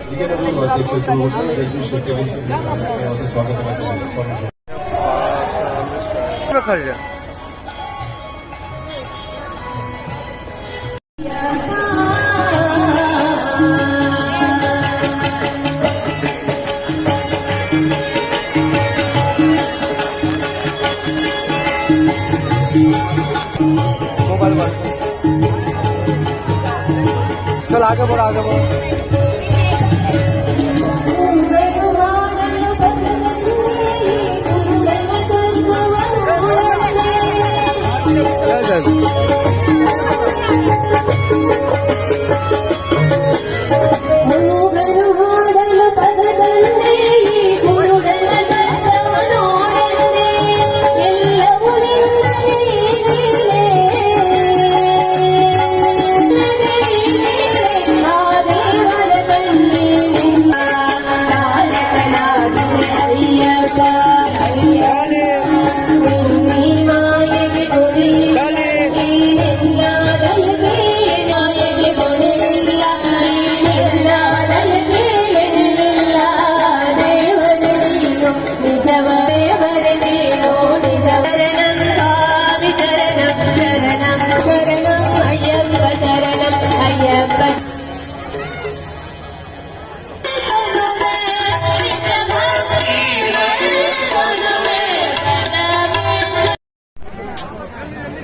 ನಿಕಟಪೂರ್ವ ಅಧ್ಯಕ್ಷರು ಕೂಡ ಜಗದೀಶ್ ಶೆಟ್ಟಿ ಅವರಿಗೆ ಸ್ವಾಗತ ಮಾಡ್ತಾರೆ. ಸ್ವಾಮಿ मोबाइल पर चल आगे बढ़ो आगे बढ़ो।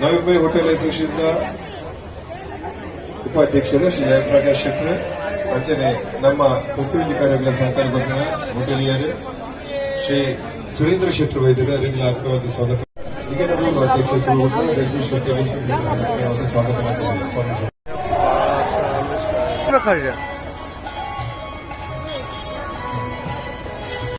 ನವೀನ್ ಹೋಟೆಲ್ ಅಸೋಸಿಯೇಷನ್ ಉಪಾಧ್ಯಕ್ಷರು ಶ್ರೀ ಜಯಪ್ರಕಾಶ್ ಶೆಟ್ಟಿ ಅಂಚನೆ ನಮ್ಮ ಉಪಯೋಗಿ ಕಾರ್ಯಗಳ ಸಂಕಲ್ಪದ ಹೋಟೆಲಿಯರು ಶ್ರೀ ಸುರೇಂದ್ರ ಶೆಟ್ಟಿ ವೈದ್ಯರು ಅವರಿಗೆ ಆತ್ಮವಾದ ಸ್ವಾಗತ. ನಿಕಟಪೂರ್ವ ಅಧ್ಯಕ್ಷರು ಕೂಡ ಜಗದೀಶ್ ಶೆಟ್ಟಿ ಅವರಿಗೆ ಸ್ವಾಗತ ಮಾಡ್ತಾರೆ. ಸ್ವಾಮಿ